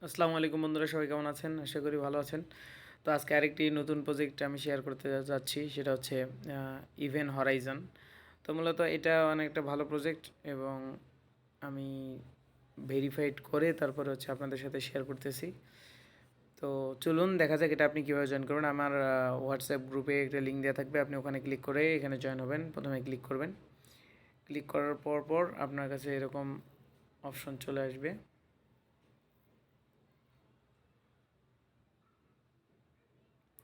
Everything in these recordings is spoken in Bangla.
আসসালামু আলাইকুম বন্ধুরা, সবাই কেমন আছেন? আশা করি ভালো আছেন। তো আজকে আরেকটি নতুন প্রজেক্ট আমি শেয়ার করতে যাচ্ছি, সেটা হচ্ছে ইভেন্ট হরাইজন। তো মূলত এটা অনেকটা ভালো প্রজেক্ট এবং আমি ভেরিফাইড করে তারপরে হচ্ছে আপনাদের সাথে শেয়ার করতেছি। তো চলুন দেখা যাক এটা আপনি কীভাবে জয়েন করবেন। আমার হোয়াটসঅ্যাপ গ্রুপে একটা লিঙ্ক দেওয়া থাকবে, আপনি ওখানে ক্লিক করে এখানে জয়েন হবেন। প্রথমে ক্লিক করবেন, ক্লিক করার পর আপনার কাছে এরকম অপশন চলে আসবে।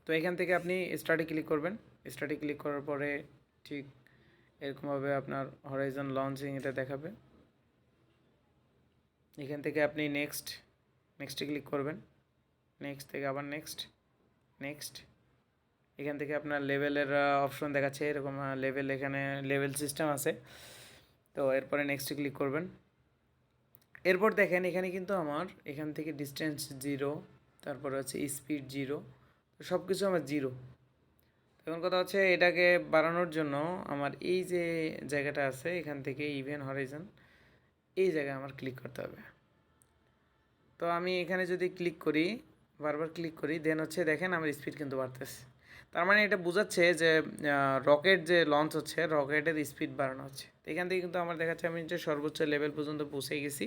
তো এখান থেকে আপনি স্টার্টে ক্লিক করবেন। স্টার্টে ক্লিক করার পরে ঠিক এরকমভাবে আপনার হরাইজন লঞ্চিং এটা দেখাবে। এখান থেকে আপনি নেক্সটে ক্লিক করবেন। নেক্সট থেকে আবার নেক্সট। এখান থেকে আপনার লেভেলের অপশন দেখাচ্ছে, এরকম লেভেল, এখানে লেভেল সিস্টেম আছে। তো এরপরে নেক্সটে ক্লিক করবেন। এরপর দেখেন এখানে কিন্তু আমার এখান থেকে ডিস্টেন্স 0, তারপরে হচ্ছে স্পিড 0, সব কিছু আমার 0। এখন কথা হচ্ছে এটাকে বাড়ানোর জন্য আমার এই যে জায়গাটা আছে এখান থেকে ইভেন্ট হরাইজন, এই জায়গায় আমার ক্লিক করতে হবে। তো আমি এখানে যদি ক্লিক করি, বারবার ক্লিক করি, দেন হচ্ছে দেখেন আমার স্পিড কিন্তু বাড়তেছে। তার মানে এটা বোঝাচ্ছে যে রকেট যে লঞ্চ হচ্ছে, রকেটের স্পিড বাড়ানো হচ্ছে। তো এখান থেকে কিন্তু আমার দেখাচ্ছে আমি যে সর্বোচ্চ লেভেল পর্যন্ত পৌঁছে গেছি।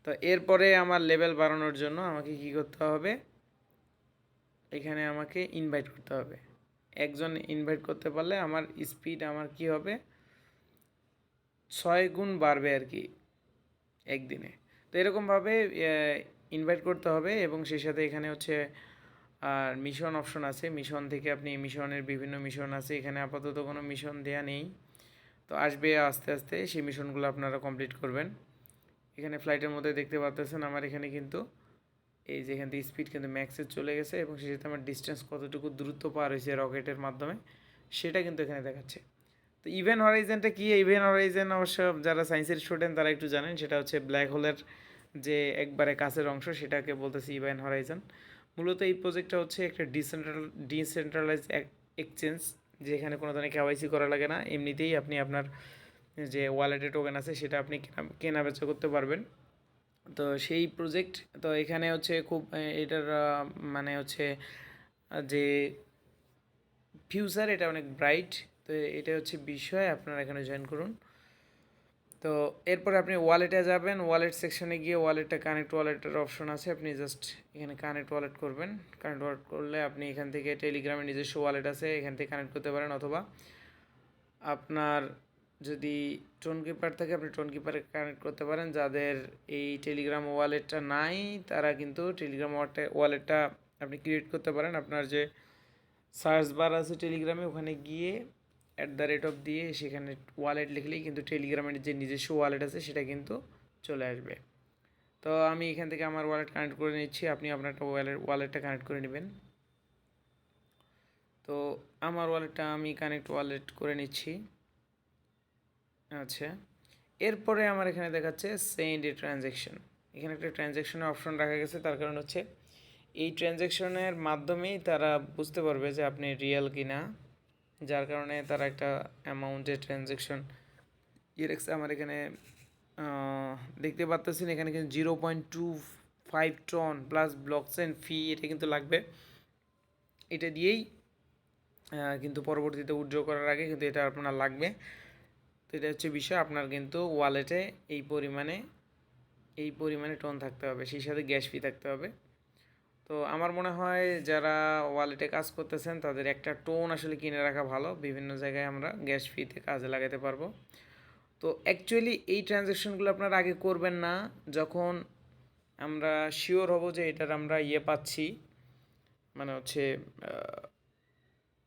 তো এরপরে আমার লেভেল বাড়ানোর জন্য আমাকে কি করতে হবে, এখানে আমাকে ইনভাইট করতে হবে। একজন ইনভাইট করতে পারলে আমার স্পিড আমার কি হবে, 6 গুণ বাড়বে আর কি একদিনে। তো এরকমভাবে ইনভাইট করতে হবে এবং সেই সাথে এখানে হচ্ছে আর মিশন অপশন আছে। মিশন থেকে আপনি মিশনের বিভিন্ন মিশন আছে, এখানে আপাতত কোনো মিশন দেয়া নেই, তো আসবে আস্তে আস্তে সেই মিশনগুলো আপনারা কমপ্লিট করবেন। এখানে ফ্লাইটের মধ্যে দেখতে পাচ্ছেন আমার এখানে কিন্তু এই যে এখান থেকে স্পিড কিন্তু ম্যাক্সে চলে গেছে এবং সেই সাথে আমার ডিস্টেন্স কতটুকু দূরত্ব পার হয়েছে রকেটের মাধ্যমে সেটা কিন্তু এখানে দেখাচ্ছে। তো ইভেন্ট হরাইজনটা কি? ইভেন্ট হরাইজন অবশ্য যারা সায়েন্সের স্টুডেন্ট তারা একটু জানেন, সেটা হচ্ছে ব্ল্যাক হোলের যে একবারে কাছের অংশ, সেটাকে বলতেছি ইভেন্ট হরাইজন। মূলত এই প্রজেক্টটা হচ্ছে একটা ডিসেন্ট্রালাইজ এক্সচেঞ্জ, যেখানে কোনো ধরনের কেওয়াইসি করা লাগে না, এমনিতেই আপনি আপনার যে ওয়ালেটে টোকেন আছে সেটা আপনি কেনা বেচা করতে পারবেন। তো সেই প্রজেক্ট, তো এখানে হচ্ছে খুব এটার মানে হচ্ছে যে ফিউচার এটা অনেক ব্রাইট। তো এটা হচ্ছে বিষয়, আপনারা এখানে জয়েন করুন। তো এরপর আপনি ওয়ালেটে যাবেন, ওয়ালেট সেকশনে গিয়ে ওয়ালেটটা কানেক্ট ওয়ালেটের অপশন আছে, আপনি জাস্ট এখানে কানেক্ট ওয়ালেট করবেন। কানেক্ট ওয়ালেট করলে আপনি এখান থেকে টেলিগ্রামের নিজস্ব ওয়ালেট আছে, এখান থেকে কানেক্ট করতে পারেন, অথবা আপনার যদি টোন কিপার থাকে আপনি টোন কিপারে কানেক্ট করতে পারেন। যাদের এই টেলিগ্রাম ওয়ালেটটা নাই তারা কিন্তু টেলিগ্রাম ওয়ালেটটা আপনি ক্রিয়েট করতে পারেন। আপনার যে সার্চ বার আছে টেলিগ্রামে, ওখানে গিয়ে @ দিয়ে সেখানে ওয়ালেট লিখলেই কিন্তু টেলিগ্রামের যে নিজস্ব ওয়ালেট আছে সেটা কিন্তু চলে আসবে। তো আমি এখান থেকে আমার ওয়ালেট কানেক্ট করে নিচ্ছি, আপনি আপনার একটা ওয়ালেটটা কানেক্ট করে নেবেন। তো আমার ওয়ালেটটা আমি ওয়ালেট করে নিচ্ছি। আচ্ছা, এরপরে আমার এখানে দেখাচ্ছে সেন্ড এ ট্রানজ্যাকশন। এখানে একটা ট্রানজ্যাকশনের অপশন রাখা গেছে, তার কারণ হচ্ছে এই ট্রানজ্যাকশনের মাধ্যমেই তারা বুঝতে পারবে যে আপনি রিয়েল কি না, যার কারণে তারা একটা অ্যামাউন্টের ট্রানজ্যাকশন রেখেছে। আমার এখানে দেখতে পাচ্ছেন এখানে কিন্তু 0.25 টন প্লাস ব্লকচেন ফি, এটা কিন্তু লাগবে। এটা দিয়েই কিন্তু পরবর্তীতে উইথড্র করার আগে কিন্তু এটা আপনার লাগবে। তো এটা হচ্ছে বিষয়, আপনার কিন্তু ওয়ালেটে এই পরিমাণে টোন থাকতে হবে, সেই সাথে গ্যাস ফি থাকতে হবে। তো আমার মনে হয় যারা ওয়ালেটে কাজ করতেছেন তাদের একটা টোন আসলে কিনে রাখা ভালো, বিভিন্ন জায়গায় আমরা গ্যাস ফিতে কাজে লাগাতে পারবো। তো অ্যাকচুয়ালি এই ট্রানজ্যাকশনগুলো আপনারা আগে করবেন না, যখন আমরা শিওর হব যে এটার আমরা পাচ্ছি, মানে হচ্ছে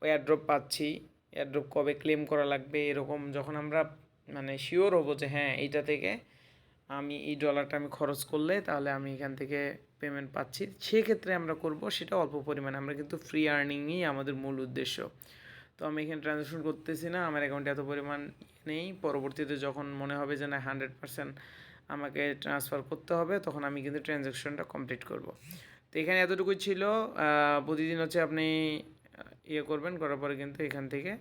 এয়ারড্রপ পাচ্ছি, এয়ারড্রপ কবে ক্লেম করা লাগবে এরকম যখন আমরা মানে শিওর হব যে হ্যাঁ এইটা থেকে আমি এই ডলারটা আমি খরচ করলে তাহলে আমি এখান থেকে পেমেন্ট পাচ্ছি, সেক্ষেত্রে আমরা করব। সেটা অল্প পরিমাণে, আমরা কিন্তু ফ্রি আর্নিংই আমাদের মূল উদ্দেশ্য। তো আমি এখানে ট্রানজ্যাকশন করতেছি না, আমার অ্যাকাউন্টে এত পরিমাণ নেই। পরবর্তীতে যখন মনে হবে যে না 100% আমাকে ট্রান্সফার করতে হবে, তখন আমি কিন্তু ট্রানজ্যাকশনটা কমপ্লিট করব। তো এখানে এতটুকুই ছিল। প্রতিদিন হচ্ছে আপনি করবেন, করার পরে কিন্তু এখান থেকে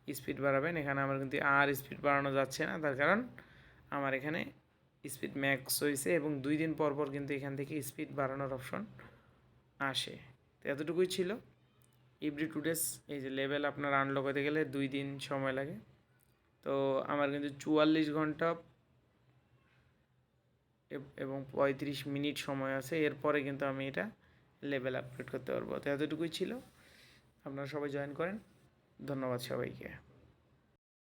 স্পিড বাড়াবেন। এখানে আমার কিন্তু আর স্পিড বাড়ানো যাচ্ছে না, তার কারণ আমার এখানে স্পিড ম্যাক্স হয়েছে এবং 2 দিন পর পর কিন্তু এখান থেকে স্পিড বাড়ানোর অপশন আসে। তো এতটুকুই ছিল। এভরি 2 ডেজ এই যে লেভেল আপনার আনলক হতে গেলে 2 দিন সময় লাগে। তো আমার কিন্তু 44 ঘন্টা এবং 35 মিনিট সময় আছে, এরপরে কিন্তু আমি এটা লেভেল আপগ্রেড করতে পারবো। তো এতটুকুই ছিল। আপনারা সবাই জয়েন করেন। ধন্যবাদ সবাইকে।